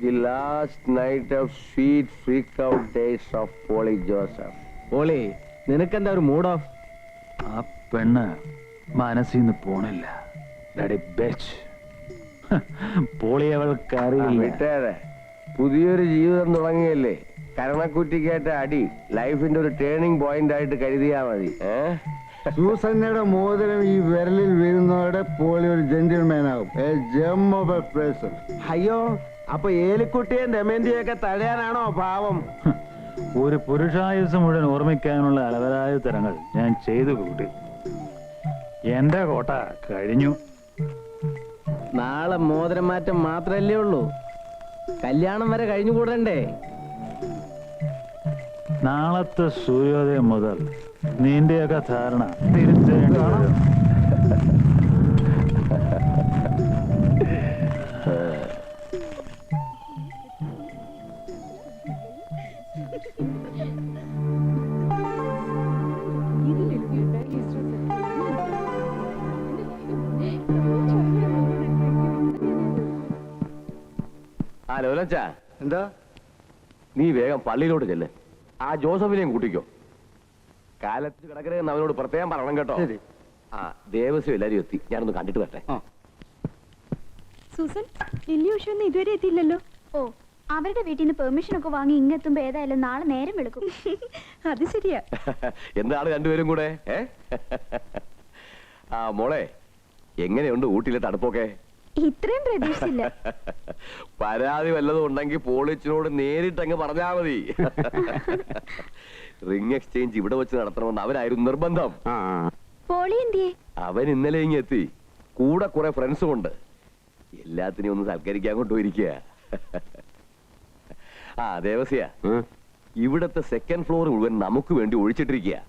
The last night of sweet freak out days of Polly Joseph. Polly നിനക്കെന്താ ഒരു mood off? ആ പെണ്ണ് മനസ്സിന്ന് പോണില്ല. പോളി അവൾക്കറിയില്ല. പുതിയൊരു ജീവിതം തുടങ്ങിയല്ലേ, കരണക്കുറ്റിക്കേറ്റ അടി ലൈഫിന്റെ ഒരു ടേണിംഗ് പോയിന്റ് ആയിട്ട് കരുതിയാ മതി. സൂസന്നയുടെ മോതിരം ഈ വിരലിൽ വീഴുന്നതോടെ പോളി ഒരു ജെന്റിൽമാൻ ആകും. അയ്യോ, അപ്പൊ ഏലിക്കുട്ടിയെ ദമയന്തിയൊക്കെ തടയാനാണോ പാവം? ഒരു പുരുഷായുസ് മുഴുവൻ ഓർമ്മിക്കാനുള്ള അലവരായ തരങ്ങൾ ഞാൻ ചെയ്തു കൂട്ടി. എന്റെ കോട്ട കഴിഞ്ഞു. നാളെ മോതിരം മാറ്റം മാത്രല്ലേ ഉള്ളൂ, കല്യാണം വരെ കഴിഞ്ഞുകൂടണ്ടേ? നാളത്തെ സൂര്യോദയം മുതൽ നിന്റെയൊക്കെ ധാരണ തിരിച്ചേണ്ടി വരും. എന്താ? നീ വേഗം പള്ളിയിലോട്ട് ചെല്ല്. ആ ജോസഫിനെയും കൂട്ടിക്കോ. കാലത്ത് കിടക്കരുതെന്ന് അവനോട് പ്രത്യേകം പറയണം കേട്ടോ. ആ ദേവസ്വം എല്ലാരും എത്തി, ഞാനൊന്ന് കണ്ടിട്ട് വരട്ടെ. സൂസൻ, ലില്ലി ഉഷയൊന്നും ഇതുവരെ എത്തിയില്ലല്ലോ. ഓ, അവരുടെ വീട്ടിൽ നിന്ന് പെർമിഷൻ ഒക്കെ വാങ്ങി ഇങ്ങെത്തുമ്പോ ഏതായാലും നാളെ നേരം വെളുക്കും. അത് ശരിയാ. എന്താണ് രണ്ടുപേരും കൂടെ? ആ മോളെ, എങ്ങനെയുണ്ട് ഊട്ടിയിലെ തണുപ്പൊക്കെ? ഇത്രയും പ്രതീക്ഷിച്ചില്ല. പരാതി വല്ലതും ഉണ്ടെങ്കിൽ പോളിച്ചിനോട് നേരിട്ടങ്ങ് പറഞ്ഞാ മതി. റിംഗ് എക്സ്ചേഞ്ച് ഇവിടെ വെച്ച് നടത്തണമെന്ന് അവനായിരുന്നു നിർബന്ധം. പോളി എന്തിയെ? അവൻ ഇന്നലെ ഇങ്ങ് എത്തി, കൂടെ കുറെ ഫ്രണ്ട്സും ഉണ്ട്. എല്ലാത്തിനെയും ഒന്ന് സൽക്കരിക്കാൻ കൊണ്ടുപോയിരിക്കുക. ആ ദേവസ്യ, ഇവിടത്തെ സെക്കൻഡ് ഫ്ലോർ മുഴുവൻ നമുക്ക് വേണ്ടി ഒഴിച്ചിട്ടിരിക്കുക.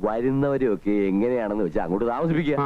വരുന്നവരെയൊക്കെ എങ്ങനെയാണെന്ന് വെച്ചാൽ അങ്ങോട്ട് താമസിപ്പിക്കുക.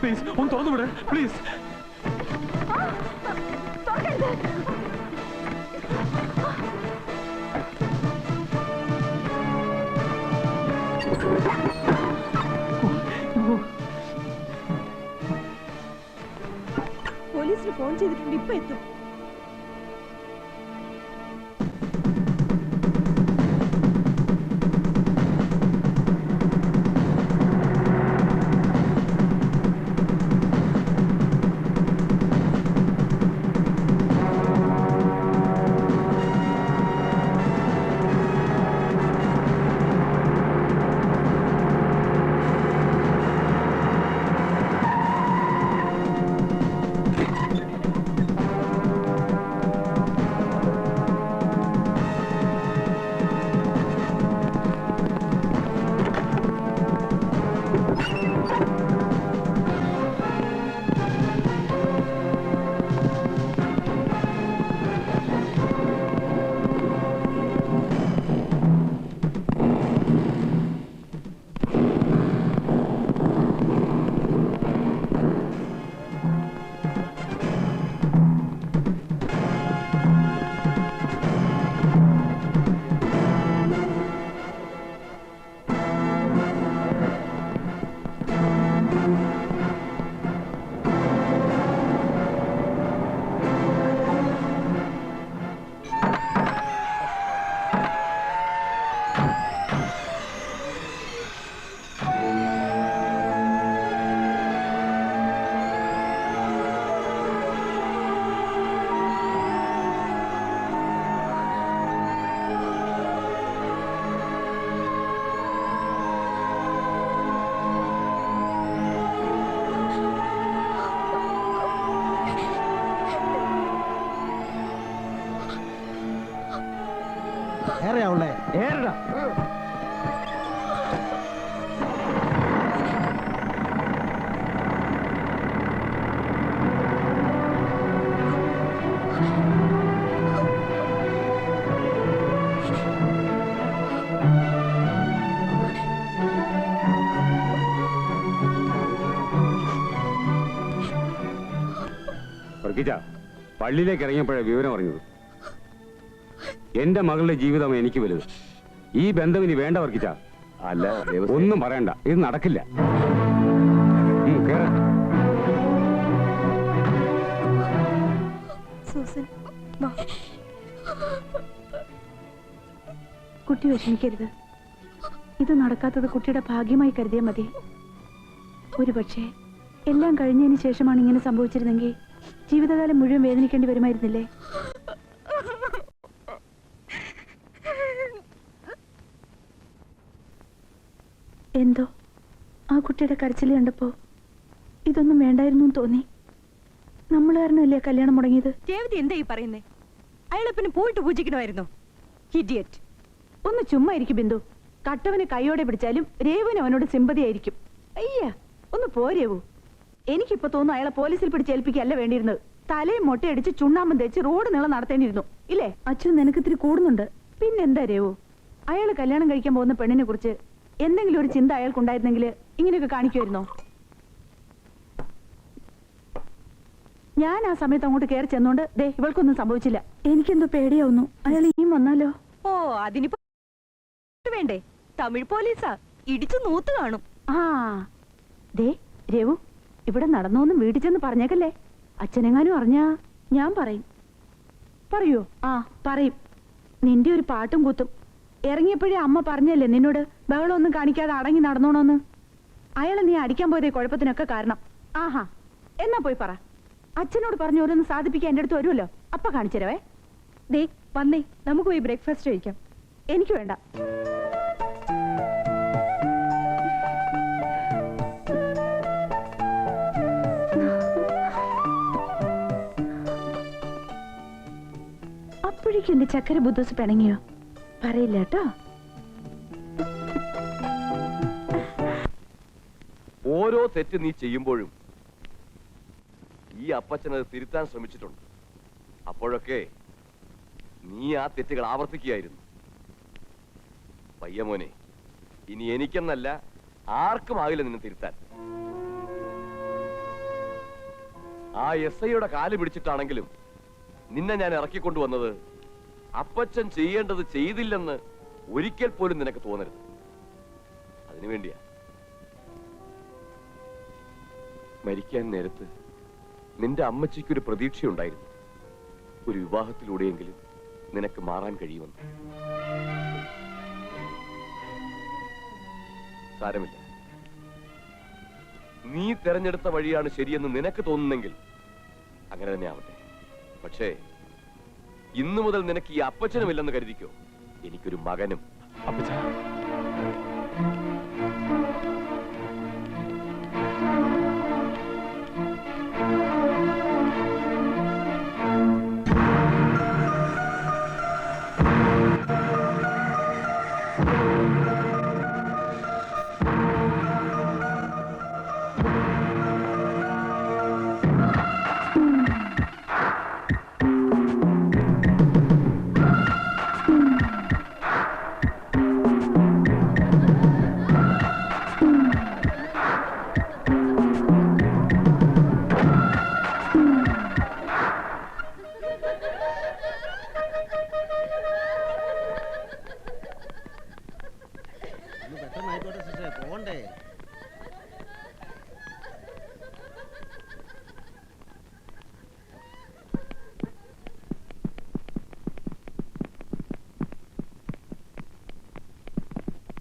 പ്ലീസ് ഒന്ന് തുറന്നു വിടേ, പ്ലീസ്. പോലീസിന് ഫോൺ ചെയ്തിട്ടുണ്ട്, ഇപ്പൊ എത്തും. ഏറെയാവുള്ളേ ഏറെടാ. പള്ളിയിലേക്ക് ഇറങ്ങിയപ്പോഴേ വിവരം അറിഞ്ഞത്. എന്റെ മകളുടെ ജീവിതം എനിക്ക് വലുത്. ഈ ബന്ധം ഇനി വേണ്ട വർക്കിച്ച. അല്ല ഒന്നും പറയണ്ട, ഇത് നടക്കില്ല. കേറ്. സൂസൻ വാ. കുട്ടി വിഷമിക്കരുത്. ഇത് നടക്കാത്തത് കുട്ടിയുടെ ഭാഗ്യമായി കരുതിയാൽ മതി. ഒരുപക്ഷെ എല്ലാം കഴിഞ്ഞതിന് ശേഷമാണ് ഇങ്ങനെ സംഭവിച്ചിരുന്നെങ്കിൽ ജീവിതകാലം മുഴുവൻ വേദനിക്കേണ്ടി വരുമായിരുന്നില്ലേ? എന്തോ ആ കുട്ടിയുടെ കരച്ചിൽ കണ്ടപ്പോ ഇതൊന്നും വേണ്ടായിരുന്നു തോന്നി. നമ്മൾ കാരണമല്ലേ കല്യാണം മുടങ്ങിയത്? രേവതി എന്താ ഈ പറയുന്നേ? അയാളെപ്പിന് പോയിട്ട് പൂജിക്കണമായിരുന്നോ? ഇഡിയറ്റ്. ഒന്ന് ചുമ്മാ ഇരിക്കും ബിന്ദു. കട്ടവന് കൈയോടെ പിടിച്ചാലും രേവുവിന് അവനോട് സിമ്പതിയായിരിക്കും. അയ്യ ഒന്ന് പോരേവു. എനിക്കിപ്പോ തോന്നുന്നു അയാളെ പോലീസിൽ പിടിച്ചേൽപ്പിക്കല്ല വേണ്ടിയിരുന്നത്. തലയും മൊട്ടയടിച്ച് ചുണ്ണാമ്പം തേച്ച് റോഡ് നീളം നടത്തേണ്ടിയിരുന്നു ഇല്ലേ? അച്ഛൻ നിനക്ക് ഇത്തിരി കൂടുന്നുണ്ട്. പിന്നെന്താ രേവു, അയാൾ കല്യാണം കഴിക്കാൻ പോകുന്ന പെണ്ണിനെ കുറിച്ച് എന്തെങ്കിലും ഒരു ചിന്ത അയാൾക്കുണ്ടായിരുന്നെങ്കിൽ ഇങ്ങനെയൊക്കെ കാണിക്കുമായിരുന്നോ? ഞാൻ ആ സമയത്ത് അങ്ങോട്ട് കയറി ചെന്നോണ്ട് ദേ ഇവൾക്കൊന്നും സംഭവിച്ചില്ല. എനിക്കെന്തോ പേടിയാവുന്നു. അയാൾ ഇനിയും വന്നാലോ? ഓ, അതിനിപ്പോ വേണ്ടേ? തമിഴ് പോലീസാ, ഇടിച്ചു നൂത്ത് കാണും. ആ ദേ രവു, ഇവിടെ നടന്നോന്നും വീട്ടിൽ ചെന്ന് പറഞ്ഞേക്കല്ലേ. അച്ഛനെങ്ങാനും അറിഞ്ഞാ ഞാൻ പറയും. പറയോ? ആ പറയും. നിന്റെ ഒരു പാട്ടും കൂത്തും. ഇറങ്ങിയപ്പോഴേ അമ്മ പറഞ്ഞല്ലേ നിന്നോട് ബഹളമൊന്നും കാണിക്കാതെ അടങ്ങി നടന്നോണോന്ന്. അയാളെ നീ അടിക്കാൻ പോയതേ കുഴപ്പത്തിനൊക്കെ കാരണം. ആഹാ, എന്നാ പോയി പറ. അച്ഛനോട് പറഞ്ഞു ഓരോന്ന് സാധിപ്പിക്കാൻ എന്റെ അടുത്ത് വരുമല്ലോ, അപ്പ കാണിച്ചരവേ. ദേ വന്നേ, നമുക്ക് പോയി ബ്രേക്ക്ഫാസ്റ്റ് കഴിക്കാം. എനിക്ക് വേണ്ട. അപ്പോഴേക്കും എന്റെ ചക്കര ബുദ്ധൂസ് പിണങ്ങിയോ? പറയില്ല കേട്ടോ. ഓരോ തെറ്റ് നീ ചെയ്യുമ്പോഴും ഈ അപ്പച്ചനത് തിരുത്താൻ ശ്രമിച്ചിട്ടുണ്ട്. അപ്പോഴൊക്കെ നീ ആ തെറ്റുകൾ ആവർത്തിക്കുകയായിരുന്നു. പയ്യമോനെ, ഇനി എനിക്കെന്നല്ല ആർക്കും ആകില്ല നിന്നെ തിരുത്താൻ. ആ SIയുടെ കാല് പിടിച്ചിട്ടാണെങ്കിലും നിന്നെ ഞാൻ ഇറക്കിക്കൊണ്ടുവന്നത് അപ്പച്ചൻ ചെയ്യേണ്ടത് ചെയ്തില്ലെന്ന് ഒരിക്കൽ പോലും നിനക്ക് തോന്നരുത്. അതിനുവേണ്ടിയാ. മരിക്കാൻ നേരത്ത് നിന്റെ അമ്മച്ചിക്കൊരു പ്രതീക്ഷയുണ്ടായിരുന്നു. ഒരു വിവാഹത്തിലൂടെയെങ്കിലും നിനക്ക് മാറാൻ കഴിയുമെന്ന്. സാരമില്ല, നീ തെരഞ്ഞെടുത്ത വഴിയാണ് ശരിയെന്ന് നിനക്ക് തോന്നുന്നെങ്കിൽ അങ്ങനെ തന്നെ ആവട്ടെ. പക്ഷേ ഇന്നു മുതൽ നിനക്ക് ഈ അപ്പച്ചനുമില്ലെന്ന് കരുതിക്കോ. എനിക്കൊരു മകനും. അപ്പച്ച,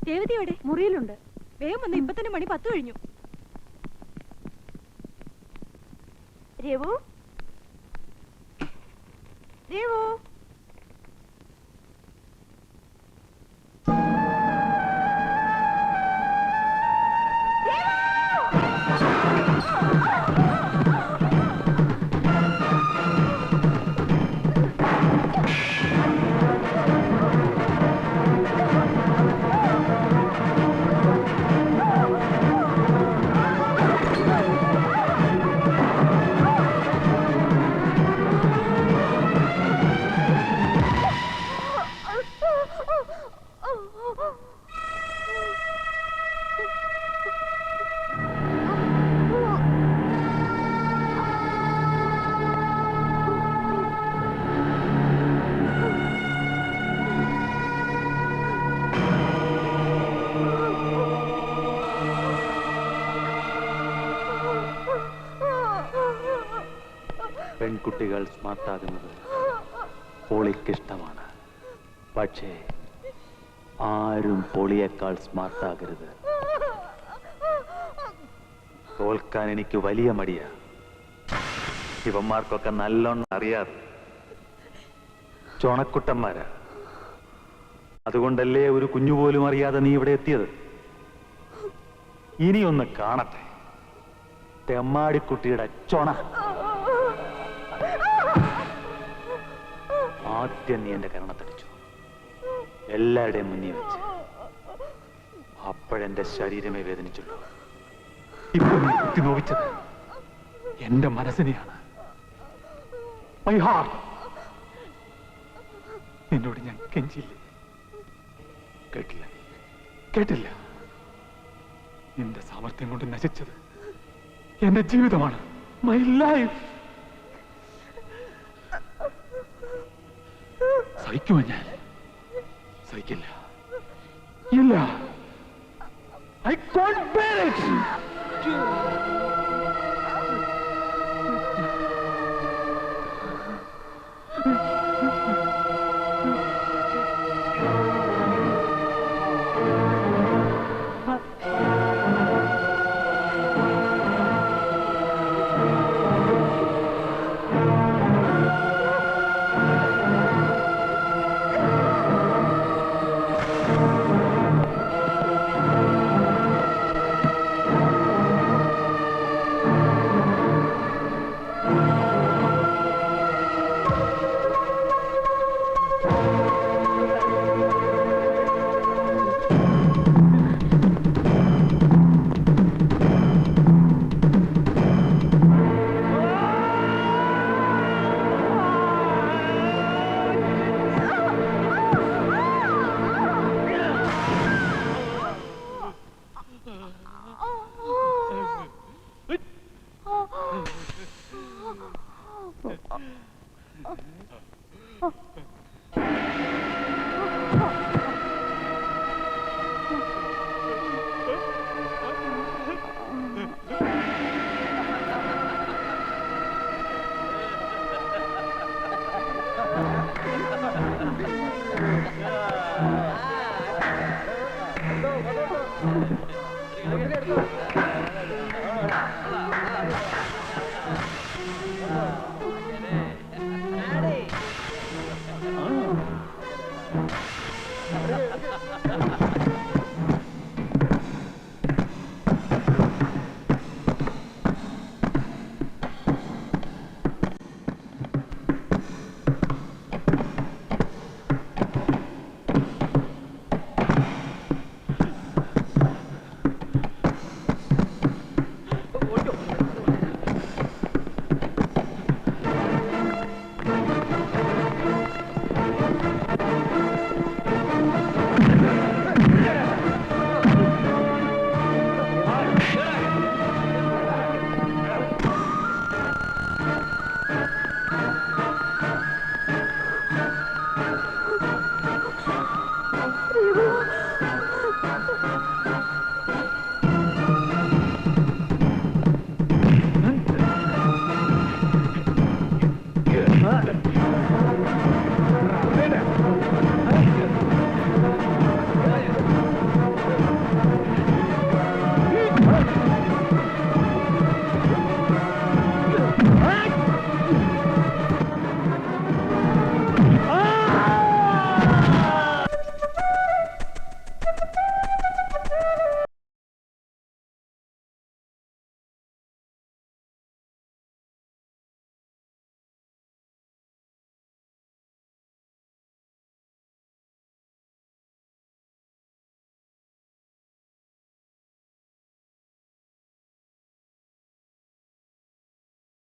രേവതിയോടെ മുറിയിലുണ്ട്. വേഗം വന്ന്, ഇപ്പൊ തന്നെ മണി 10 കഴിഞ്ഞു. രവു, രവു. കുട്ടികൾ സ്മാർട്ടാകുന്നത് പോളിക്കിഷ്ടമാണ്. പക്ഷേ ആരും പോളിയേക്കാൾ സ്മാർട്ടാകരുത്. തോൽക്കാൻ എനിക്ക് വലിയ മടിയാ. ഇവന്മാർക്കൊക്കെ നല്ലോണം അറിയാതെ ചൊണക്കുട്ടന്മാരാ. അതുകൊണ്ടല്ലേ ഒരു കുഞ്ഞുപോലും അറിയാതെ നീ ഇവിടെ എത്തിയത്. ഇനിയൊന്ന് കാണട്ടെ തെമ്മാടിക്കുട്ടിയുടെ ചൊണ. ആദ്യം നീ എന്റെ കരണത്തടിച്ചു, എല്ലാവരുടെയും മുന്നിൽ വെച്ച്. അപ്പോഴെന്റെ ശരീരമേ വേദനിച്ചുള്ളൂ. ഇപ്പൊ നീ കുത്തി നോവിച്ചത് എന്റെ മനസ്സിനെയാണ്. My heart. നിന്നോട് ഞാൻ കെഞ്ചില്ലേ? കേട്ടില്ല, കേട്ടില്ല. നിന്റെ സാമർത്ഥ്യം കൊണ്ട് നശിച്ചത് എന്റെ ജീവിതമാണ്. My life. സഹിക്കുമോ ഞാൻ? സഹിക്കില്ല. ഇല്ല. I can't bear it. Raghu